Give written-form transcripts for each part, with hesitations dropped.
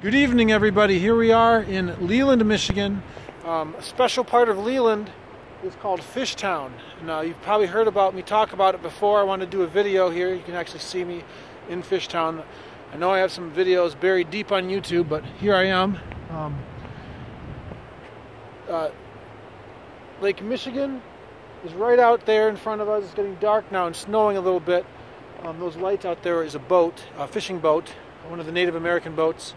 Good evening, everybody. Here we are in Leland, Michigan. A special part of Leland is called Fishtown. Now, you've probably heard about me talk about it before. I want to do a video here. You can actually see me in Fishtown. I know I have some videos buried deep on YouTube, but here I am. Lake Michigan is right out there in front of us. It's getting dark now and snowing a little bit. Those lights out there is a boat, a fishing boat, one of the Native American boats.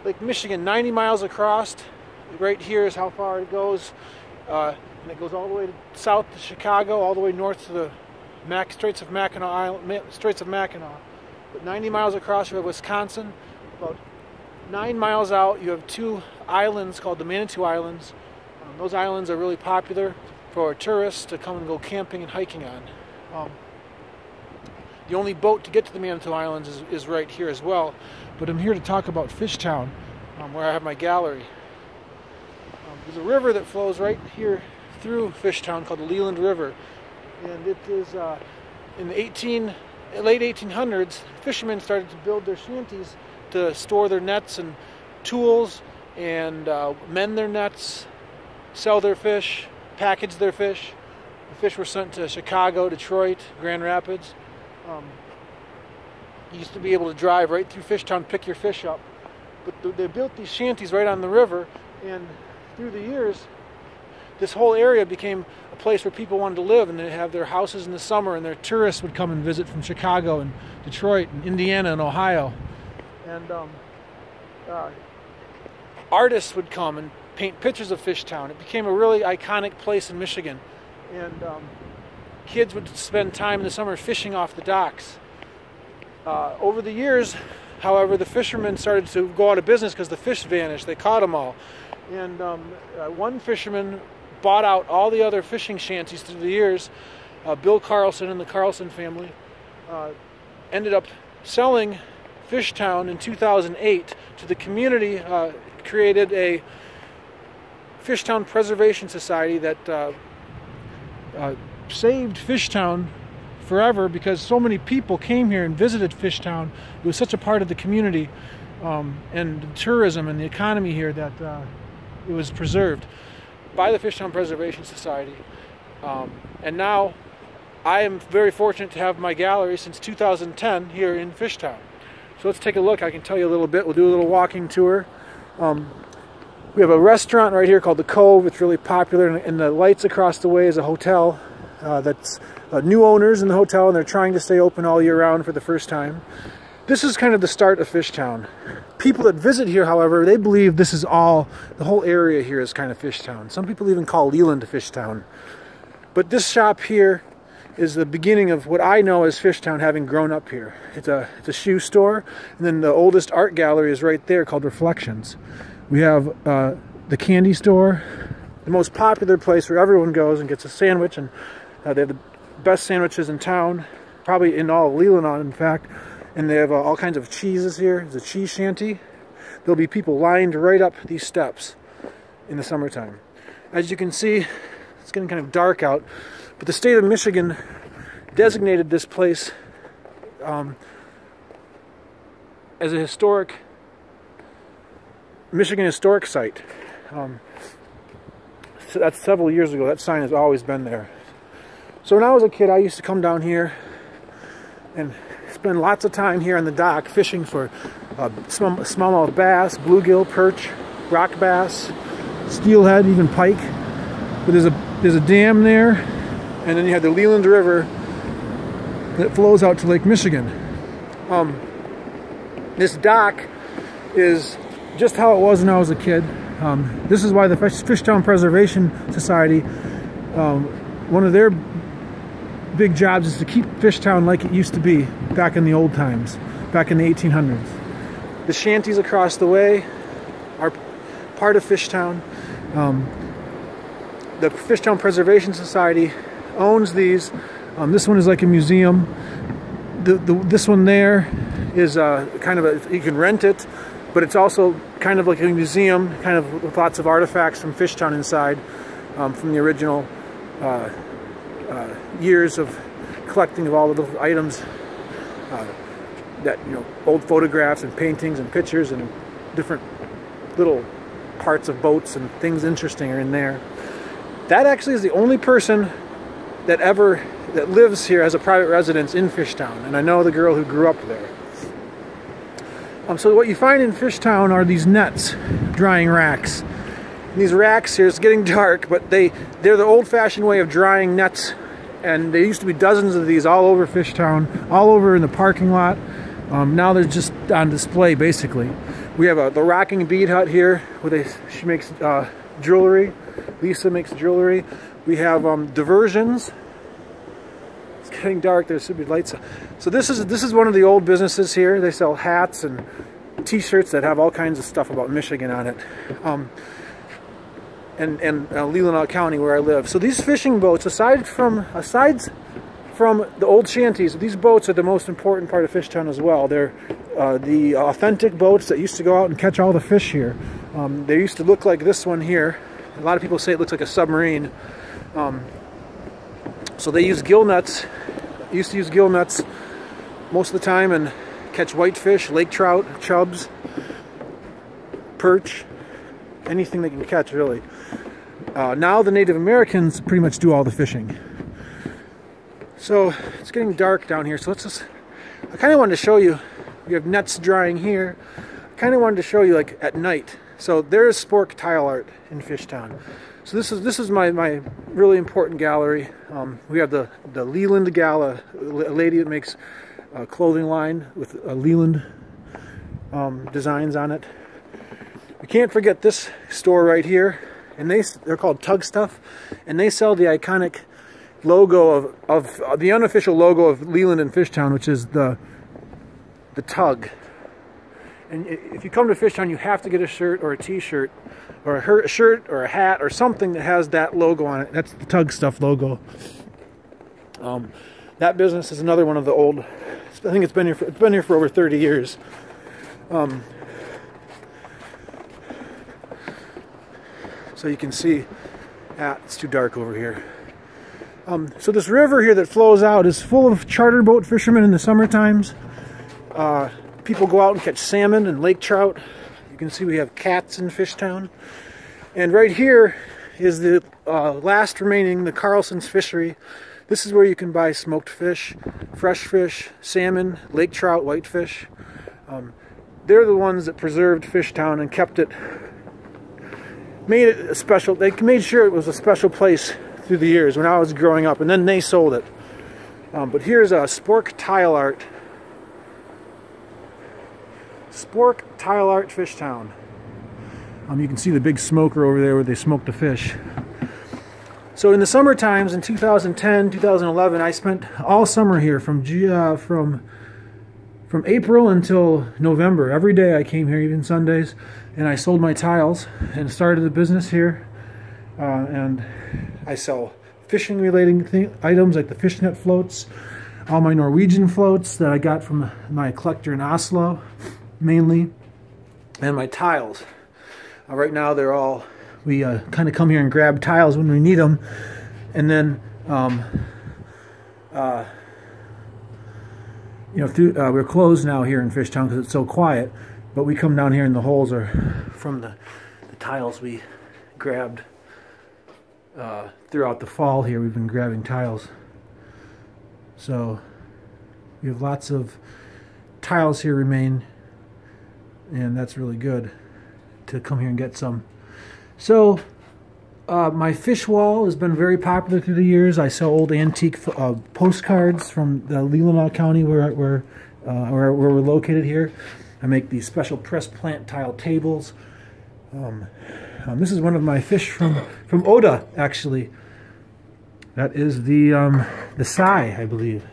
Lake Michigan, 90 miles across. Right here is how far it goes, and it goes all the way south to Chicago, all the way north to the Straits of Mackinac. But 90 miles across, you have Wisconsin. About 9 miles out, you have two islands called the Manitou Islands. Those islands are really popular for tourists to come and go camping and hiking on. The only boat to get to the Manitou Islands is right here as well. But I'm here to talk about Fishtown, where I have my gallery. There's a river that flows right here through Fishtown called the Leland River. And it is in the late 1800s, fishermen started to build their shanties to store their nets and tools and mend their nets, sell their fish, package their fish. The fish were sent to Chicago, Detroit, Grand Rapids. You used to be able to drive right through Fishtown, pick your fish up. But they built these shanties right on the river, and through the years, this whole area became a place where people wanted to live, and they'd have their houses in the summer, and their tourists would come and visit from Chicago and Detroit and Indiana and Ohio. And artists would come and paint pictures of Fishtown. It became a really iconic place in Michigan. And kids would spend time in the summer fishing off the docks. Over the years, however, the fishermen started to go out of business because the fish vanished. They caught them all. And one fisherman bought out all the other fishing shanties through the years. Bill Carlson and the Carlson family ended up selling Fishtown in 2008 to the community, created a Fishtown Preservation Society that saved Fishtown forever because so many people came here and visited Fishtown. It was such a part of the community and the tourism and the economy here that it was preserved by the Fishtown Preservation Society. And now I am very fortunate to have my gallery since 2010 here in Fishtown. So let's take a look. I can tell you a little bit. We'll do a little walking tour. We have a restaurant right here called the Cove. It's really popular, and the lights across the way is a hotel that's new owners in the hotel, and they're trying to stay open all year round for the first time. This is kind of the start of Fishtown. People that visit here, however, they believe this is all, the whole area here is kind of Fishtown. Some people even call Leland Fishtown. But this shop here is the beginning of what I know as Fishtown, having grown up here. It's a shoe store, and then the oldest art gallery is right there called Reflections. We have the candy store, the most popular place where everyone goes and gets a sandwich, and they have the best sandwiches in town, probably in all of Leland, in fact. And they have all kinds of cheeses here. There's a cheese shanty. There'll be people lined right up these steps in the summertime. As you can see, it's getting kind of dark out, but the state of Michigan designated this place as a historic Michigan historic site. So that's several years ago. That sign has always been there. So when I was a kid, I used to come down here and spend lots of time here on the dock fishing for smallmouth bass, bluegill, perch, rock bass, steelhead, even pike. But there's a dam there, and then you have the Leland River that flows out to Lake Michigan. This dock is just how it was when I was a kid. This is why the Fishtown Preservation Society, one of their big jobs is to keep Fishtown like it used to be back in the old times, back in the 1800s. The shanties across the way are part of Fishtown. The Fishtown Preservation Society owns these. This one is like a museum. This one there is kind of you can rent it, but it's also kind of like a museum, kind of with lots of artifacts from Fishtown inside, from the original years of collecting of all the little items. that, you know, old photographs and paintings and pictures and different little parts of boats and things interesting are in there. That actually is the only person that lives here as a private residence in Fishtown, and I know the girl who grew up there. So what you find in Fishtown are these nets, drying racks. And these racks here, it's getting dark, but they're the old-fashioned way of drying nets, and there used to be dozens of these all over Fishtown, all over in the parking lot. Now they're just on display, basically. We have the Rocking Bead Hut here, where she makes jewelry. Lisa makes jewelry. We have diversions. It's getting dark. There should be lights. So this is one of the old businesses here. They sell hats and T-shirts that have all kinds of stuff about Michigan on it, and Leelanau County, where I live. So these fishing boats, aside from the old shanties, these boats are the most important part of Fishtown as well. They're the authentic boats that used to go out and catch all the fish here. They used to look like this one here. A lot of people say it looks like a submarine. So they use gill nets. Used to use gill nets most of the time and catch whitefish, lake trout, chubs, perch, anything they can catch, really. Now the Native Americans pretty much do all the fishing. So it's getting dark down here, so I kind of wanted to show you, we have nets drying here. I kind of wanted to show you like at night. So there is spork tile art in Fishtown. So this is my really important gallery. We have the Leland Gala, a lady that makes a clothing line with Leland designs on it. We can't forget this store right here, and they're called Tug Stuff, and they sell the iconic logo of the unofficial logo of Leland and Fishtown, which is the tug. And if you come to Fishtown, you have to get a shirt or a t-shirt or a shirt or a hat or something that has that logo on it. That's the Tug Stuff logo. That business is another one of the old, I think it's been here for over 30 years. So you can see, it's too dark over here. So this river here that flows out is full of charter boat fishermen in the summer times. People go out and catch salmon and lake trout. You can see we have cats in Fishtown. And right here is the last remaining, the Carlson's Fishery. This is where you can buy smoked fish, fresh fish, salmon, lake trout, whitefish. They're the ones that preserved Fishtown and kept it, made it a special, they made sure it was a special place through the years when I was growing up, and then they sold it. But here's a spork tile art. Spork tile art Fishtown. You can see the big smoker over there where they smoke the fish. So in the summer times in 2010, 2011, I spent all summer here from April until November. Every day I came here, even Sundays, and I sold my tiles and started a business here. And I sell fishing related items like the fishnet floats, all my Norwegian floats that I got from my collector in Oslo, mainly, and my tiles. Right now they're all, we kind of come here and grab tiles when we need them, and then you know, we're closed now here in Fishtown because it's so quiet, but we come down here and the holes are from the tiles we grabbed throughout the fall here. We've been grabbing tiles, so we have lots of tiles here remain, and that's really good to come here and get some. So my fish wall has been very popular through the years. I sell old antique postcards from the Leelanau County where we're located here. I make these special pressed plant tile tables. This is one of my fish from Oda, actually. That is the sai, I believe.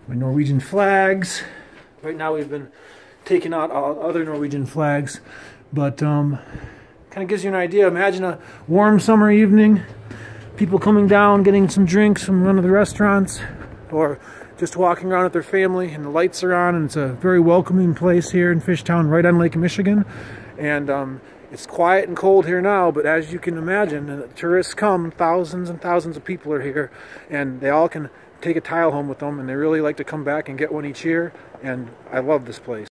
My Norwegian flags. Right now we've been taking out other Norwegian flags, but kind of gives you an idea. Imagine a warm summer evening, people coming down, getting some drinks from one of the restaurants, or just walking around with their family, and the lights are on, and it's a very welcoming place here in Fishtown, right on Lake Michigan. And it's quiet and cold here now, but as you can imagine, tourists come, thousands and thousands of people are here, and they all can take a tile home with them, and they really like to come back and get one each year, and I love this place.